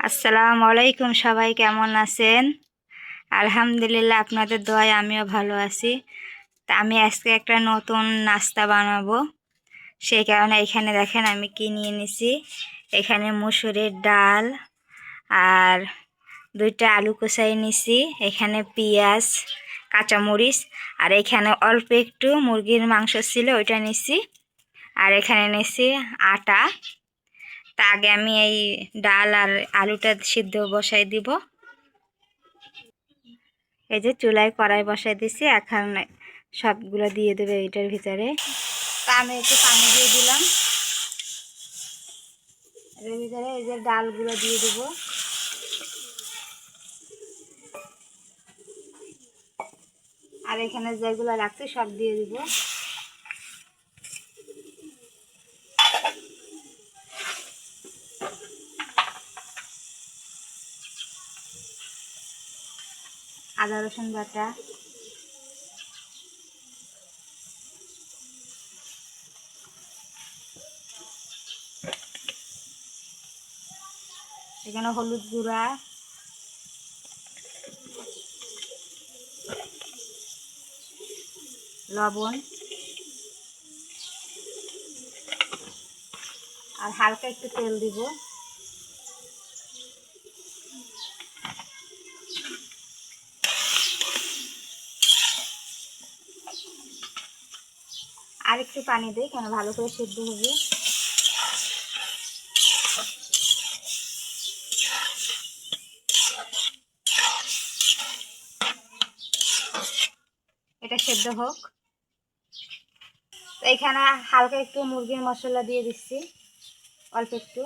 আসসালামু আলাইকুম, সবাই কেমন আছেন? আলহামদুলিল্লাহ, আপনাদের দোয়ায় আমিও ভালো আছি। তা আমি আজকে একটা নতুন নাস্তা বানাবো। সেই কারণে এখানে দেখেন আমি কি নিয়ে নিছি। এখানে মসুরের ডাল আর দুইটা আলু কষাই নিছি, এখানে পেঁয়াজ, কাঁচামরিচ, আর এখানে অল্প একটু মুরগির মাংস ছিল, ওইটা নিছি। আর এখানে নিছি আটা। তা আগে আমি এই ডাল আর আলুটা সিদ্ধ বসাই দিব। এই যে চুলায় কড়াই বসাই দিছি, এখন সবগুলো দিয়ে দেবে এটার ভিতরে। তা আমি একটু পানি দিয়ে দিলাম এর ভিতরে। এই যে ডালগুলো দিয়ে দেব। আর এখানে যেগুলো রাখছি সব দিয়ে দিব। আদা রসুন বাটা, এখানে হলুদ গুঁড়া, লবণ, আর হালকা একটু তেল দিব। আর একটু পানি দিই, কেন ভালো করে সিদ্ধ হবে। এটা সেদ্ধ হোক। তো এখানে হালকা একটু মুরগির মশলা দিয়ে দিচ্ছি, অল্প একটু।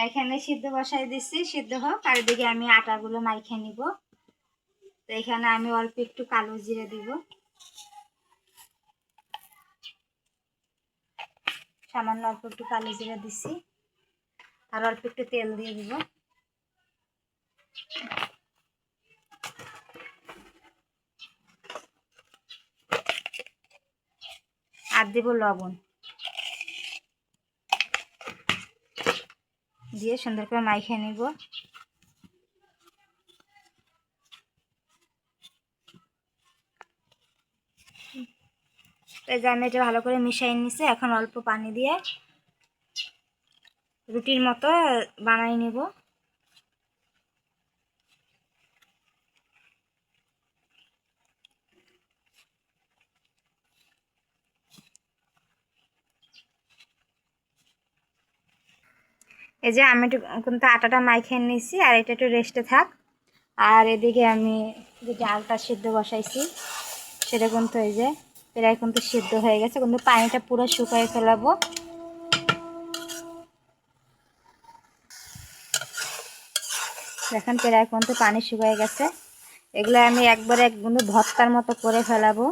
এখানে সিদ্ধ বসাই দিচ্ছি, সিদ্ধ হোক। আর এদিকে আমি আটাগুলো মাইখে নিব। তো এখানে আমি অল্প একটু কালো জিরে দিব, সামান্য অল্প একটু কালো জিরে দিচ্ছি। আর অল্প একটু তেল দিয়ে দিব। আর দিব লবণ, দিয়ে সুন্দর করে মাইখে নিব। এই যে আমি এটা ভালো করে মিশাই নিছি। এখন অল্প পানি দিয়ে রুটির মতো বানাই নিব। এই যে আমি একটু কিন্তু আটাটা মাইখে নিছি, আর এটা একটু রেস্টে থাক। আর এদিকে আমি যে ডালটা সিদ্ধ বসাইছি, সেটা কিন্তু এই যে প্রায় কিন্তু সিদ্ধ হয়ে গেছে, কিন্তু পানিটা পুরো শুকিয়ে ফেলাবো। দেখেন প্রায় কিন্তু পানি শুকিয়ে গেছে। এগুলো আমি একবারে এক বন্ধু ভর্তার মতো করে ফেলাবো।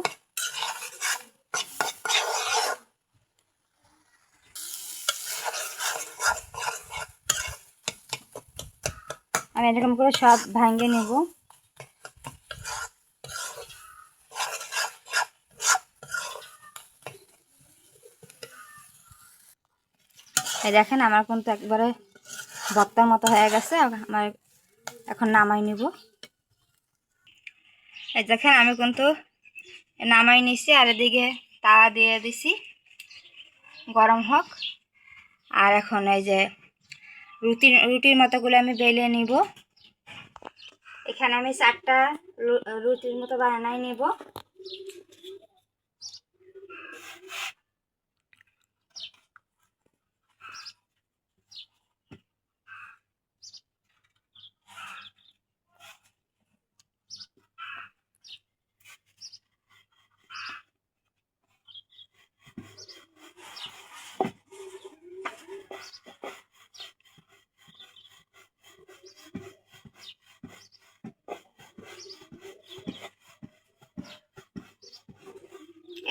আমি এরকম করে সব ভাঙে নেব। এই দেখেন আমার কিন্তু একবারে ভর্তার মতো হয়ে গেছে। আমার এখন নামাই নিব। এই দেখেন আমি কিন্তু নামাই নিছি। আর এদিকে তাওয়া দিয়ে দিছি, গরম হোক। আর এখন এই যে রুটির মতোগুলো আমি বেলে নিব। এখানে আমি 4টা রুটির মতো বানাই নিব।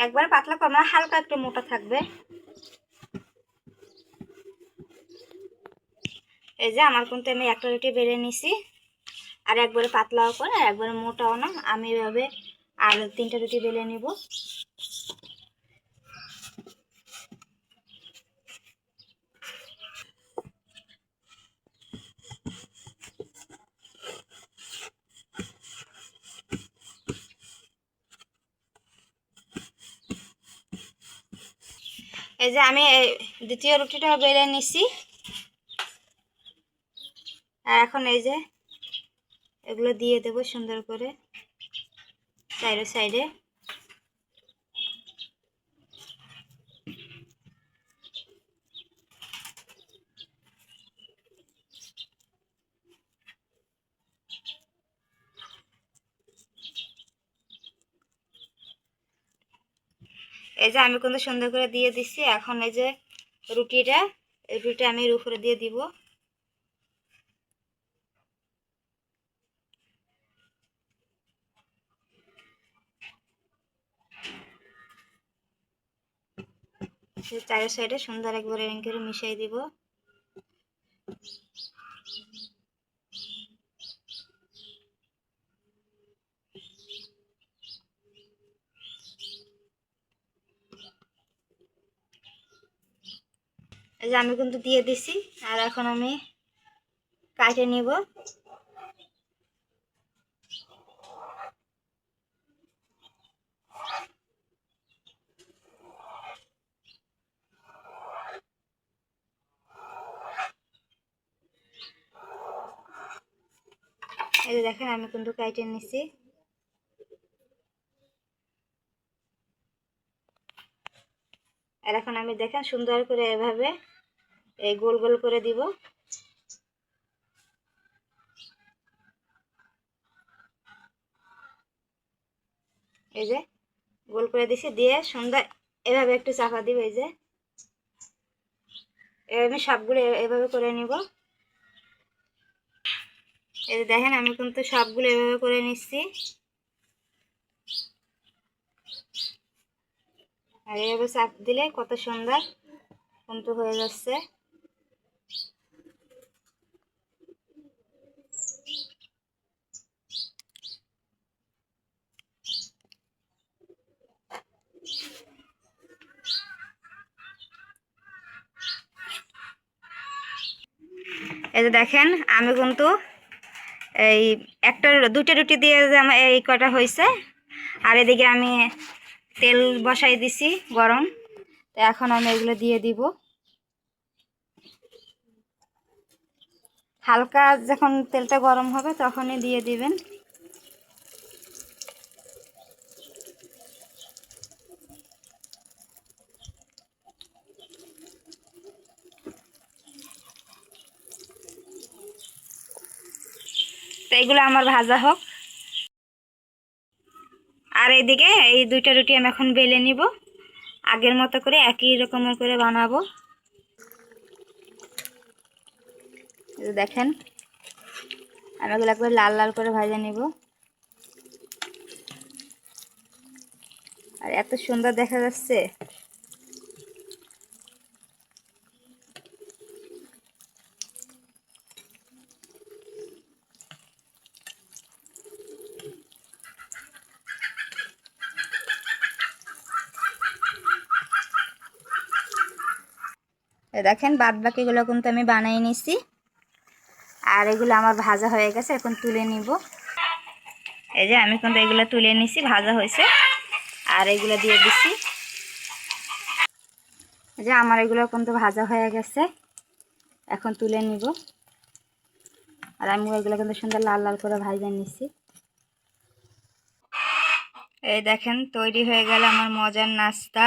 একবার পাতলা করবো না, হালকা একটু মোটা থাকবে। এই যে আমার কিন্তু আমি একটা রুটি বেলে নিছি। আর একবারে পাতলাও করে আর একবারে মোটাও না, আমি এভাবে আর 3টা রুটি বেলে নিব। এই যে আমি দ্বিতীয় রুটিটা বেলে নিছি। আর এখন এই যে এগুলো দিয়ে দেবো সুন্দর করে সাইডে সাইডে। এই যে আমি কিন্তু সুন্দর করে দিয়ে দিচ্ছি। এখন এই যে রুটিটা, এই রুটিটা আমি এর উপরে দিয়ে দিব। চারের সাইডে সুন্দর একবারে এরকম করে মিশিয়ে দিব। এই যে আমি কিন্তু দিয়ে দিছি। আর এখন আমি কাটে নিব। এই যে দেখেন আমি কিন্তু কাটে নিছি। আর এখন আমি দেখেন সুন্দর করে এভাবে এই গোল গোল করে দিব। এই যে গোল করে দিছি, দিয়ে সুন্দর এভাবে একটু চাপা দিব। এই যে আমি সবগুলো এভাবে করে নিব। এই যে দেখেন আমি কিন্তু সবগুলো এভাবে করে নিচ্ছি। আর এভাবে চাপ দিলে কত সুন্দর কিন্তু হয়ে যাচ্ছে। এই যে দেখেন আমি কিন্তু এই দুইটা রুটি দিয়ে যে আমার এই কটা হয়েছে। আর এদিকে আমি তেল বসাই দিছি গরম। তো এখন আমি এগুলো দিয়ে দিব। হালকা যখন তেলটা গরম হবে তখনই দিয়ে দিবেন। তো এগুলো আমার ভাজা হোক। আর এইদিকে এই দুইটা রুটি আমি এখন বেলে নিব। আগের মতো করে একই রকমের করে বানাবো। দেখেন আমি এগুলো একবার লাল লাল করে ভাজা নিব। আর এত সুন্দর দেখা যাচ্ছে। দেখেন বাদ বাকিগুলো কিন্তু আমি বানিয়ে নিছি। আর এগুলো আমার ভাজা হয়ে গেছে, এখন তুলে নিব। এই যে আমি কিন্তু এগুলো তুলে নিছি, ভাজা হয়েছে। আর এগুলো দিয়ে দিছি। এই যে আমার এগুলো কিন্তু ভাজা হয়ে গেছে, এখন তুলে নিব। আর আমি এগুলো কিন্তু সুন্দর লাল লাল করে ভাজা নিছি। এই দেখেন তৈরি হয়ে গেল আমার মজার নাস্তা।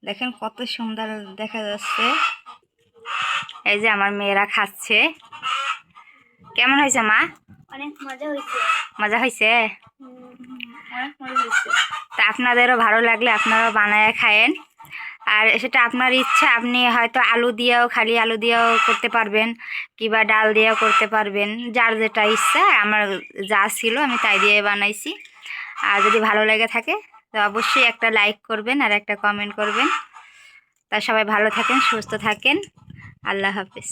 দেখেন কত সুন্দর দেখা যাচ্ছে। এই যে আমার মেয়েরা খাচ্ছে। কেমন হয়েছে মা? অনেক মজা হয়েছে। মজা হয়েছে? অনেক মজা হয়েছে। তা আপনাদেরও ভালো লাগলে আপনারাও বানায় খায়েন। আর সেটা আপনার ইচ্ছা, আপনি হয়তো আলু দিয়েও, খালি আলু দিয়েও করতে পারবেন, কিংবা ডাল দিয়েও করতে পারবেন। যার যেটা ইচ্ছা, আমার যা ছিল আমি তাই দিয়ে বানাইছি। আর যদি ভালো লেগে থাকে তো অবশ্যই একটা লাইক করবেন আর একটা কমেন্ট করবেন। তা সবাই ভালো থাকেন, সুস্থ থাকেন। আল্লাহ হাফেজ।